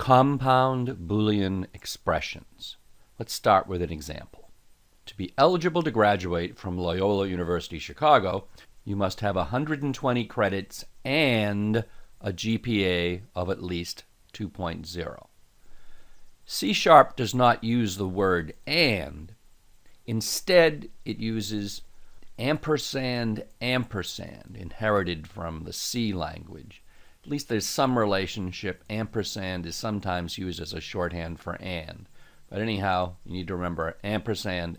Compound Boolean expressions. Let's start with an example. To be eligible to graduate from Loyola University Chicago, you must have 120 credits and a GPA of at least 2.0. C# does not use the word and. Instead, it uses ampersand, inherited from the C language. At least there's some relationship. Ampersand is sometimes used as a shorthand for and. But anyhow, you need to remember ampersand.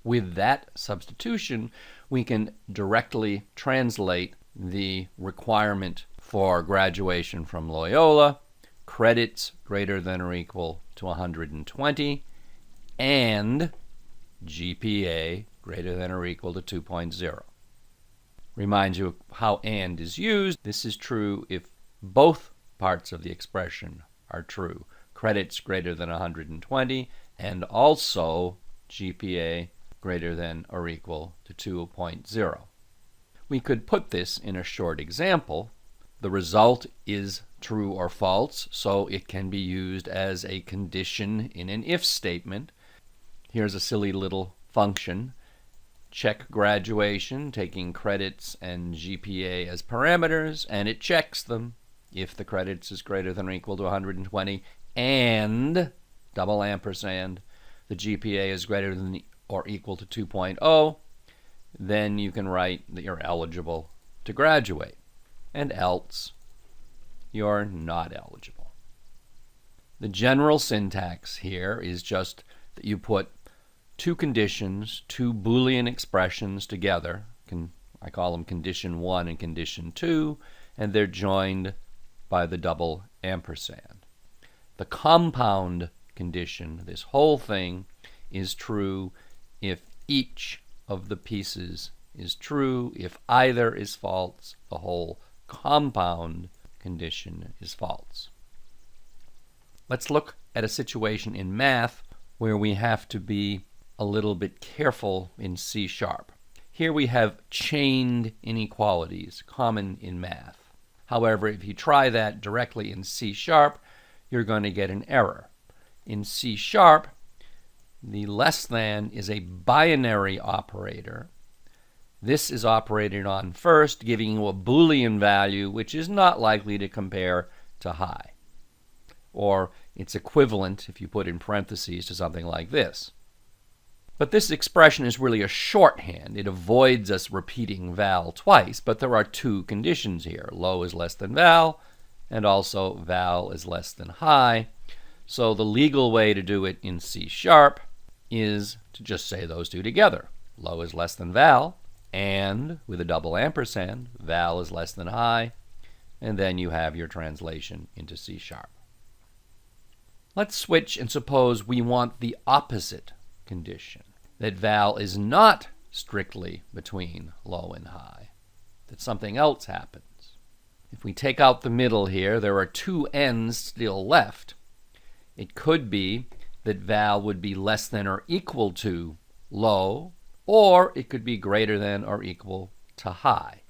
With that substitution, we can directly translate the requirement for graduation from Loyola: credits greater than or equal to 120 and GPA greater than or equal to 2.0. Reminds you how and is used. This is true if both parts of the expression are true. Credits greater than 120 and also GPA greater than or equal to 2.0. We could put this in a short example. The result is true or false, so it can be used as a condition in an if statement. Here's a silly little function. Check graduation, taking credits and GPA as parameters, and it checks them. If the credits is greater than or equal to 120 and double ampersand, the GPA is greater than or equal to 2.0, then you can write that you're eligible to graduate. And else, you're not eligible. The general syntax here is just that you put two conditions, two Boolean expressions together. I call them condition 1 and condition 2, and they're joined by the double ampersand. The compound condition, this whole thing, is true if each of the pieces is true. If either is false, the whole compound condition is false. Let's look at a situation in math where we have to be a little bit careful in C#. Here we have chained inequalities, common in math. However, if you try that directly in C#, you're going to get an error. In C#, the less than is a binary operator. This is operated on first, giving you a Boolean value which is not likely to compare to high. Or its equivalent, if you put in parentheses, to something like this. But this expression is really a shorthand. It avoids us repeating val twice, but there are two conditions here. Low is less than val, and also val is less than high. So the legal way to do it in C# is to just say those two together. Low is less than val, and with a double ampersand, val is less than high, and then you have your translation into C#. Let's switch and suppose we want the opposite condition, that val is not strictly between low and high, that something else happens. If we take out the middle here, there are two n's still left. It could be that val would be less than or equal to low, or it could be greater than or equal to high.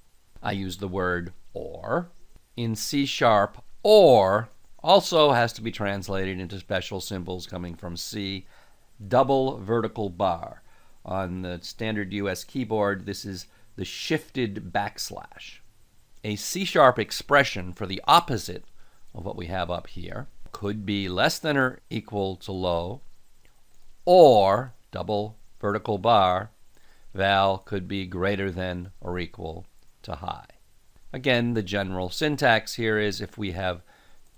I use the word or. In C#, or also has to be translated into special symbols coming from C. Double vertical bar. On the standard US keyboard, this is the shifted backslash. A C# expression for the opposite of what we have up here could be less than or equal to low, or double vertical bar, val could be greater than or equal to high. Again, the general syntax here is if we have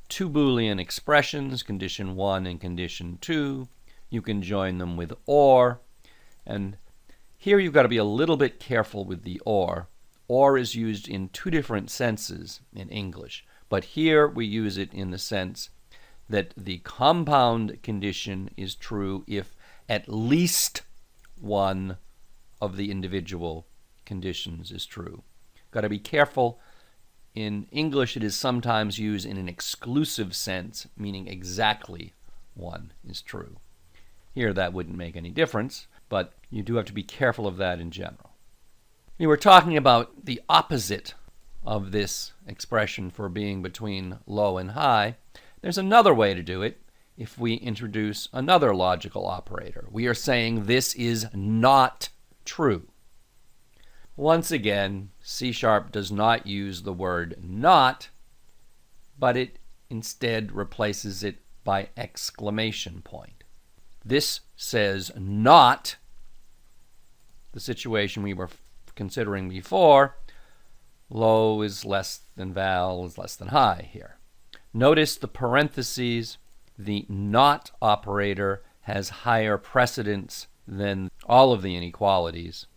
two Boolean expressions, condition 1 and condition 2, you can join them with or. And here you've got to be a little bit careful with the or. Or is used in two different senses in English, but here we use it in the sense that the compound condition is true if at least one of the individual conditions is true. Got to be careful. In English, it is sometimes used in an exclusive sense, meaning exactly one is true. Here, that wouldn't make any difference, but you do have to be careful of that in general. We were talking about the opposite of this expression for being between low and high. There's another way to do it if we introduce another logical operator. We are saying this is not true. Once again, C# does not use the word not, but it instead replaces it by exclamation point. This says not the situation we were considering before. Low is less than val is less than high here. Notice the parentheses. The not operator has higher precedence than all of the inequalities.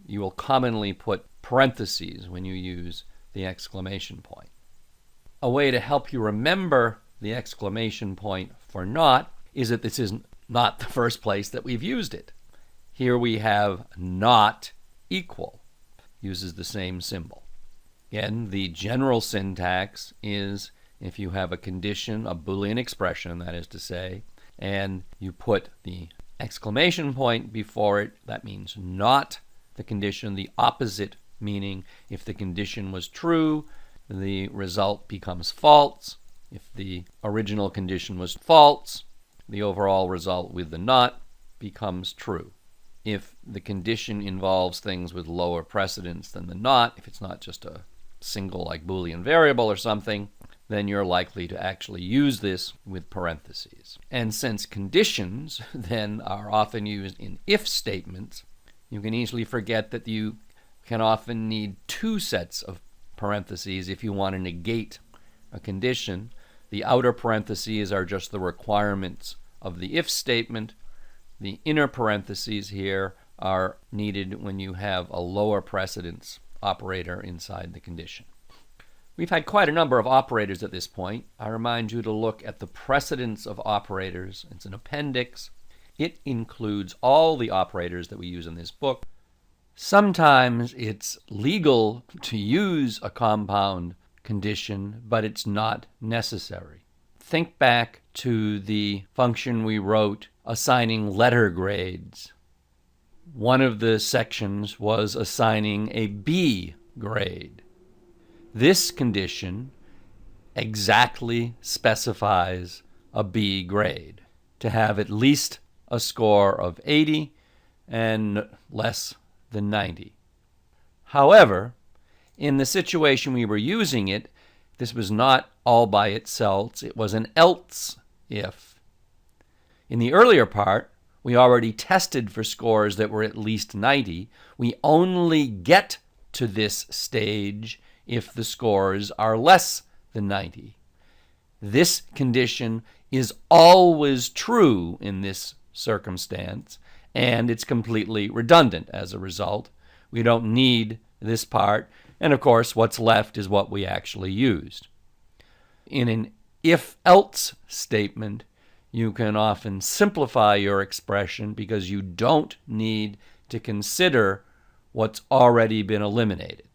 You will commonly put parentheses when you use the exclamation point. A way to help you remember the exclamation point for not is that this is not the first place that we've used it. Here we have not equal, uses the same symbol. Again, the general syntax is if you have a condition, a Boolean expression, that is to say, and you put the exclamation point before it, that means not the condition, the opposite meaning. If the condition was true, the result becomes false. If the original condition was false, the overall result with the not becomes true. If the condition involves things with lower precedence than the not, if it's not just a single like Boolean variable or something, then you're likely to actually use this with parentheses. And since conditions then are often used in if statements, you can easily forget that you can often need two sets of parentheses if you want to negate a condition. The outer parentheses are just the requirements of the if statement. The inner parentheses here are needed when you have a lower precedence operator inside the condition. We've had quite a number of operators at this point. I remind you to look at the precedence of operators. It's an appendix. It includes all the operators that we use in this book. Sometimes it's legal to use a compound condition, but it's not necessary. Think back to the function we wrote assigning letter grades. One of the sections was assigning a B grade. This condition exactly specifies a B grade, to have at least a score of 80 and less than 90. However, in the situation we were using it, this was not all by itself. It was an else if. In the earlier part, we already tested for scores that were at least 90. We only get to this stage if the scores are less than 90. This condition is always true in this circumstance, and it's completely redundant as a result. We don't need this part, and of course what's left is what we actually used. In an if-else statement, you can often simplify your expression because you don't need to consider what's already been eliminated.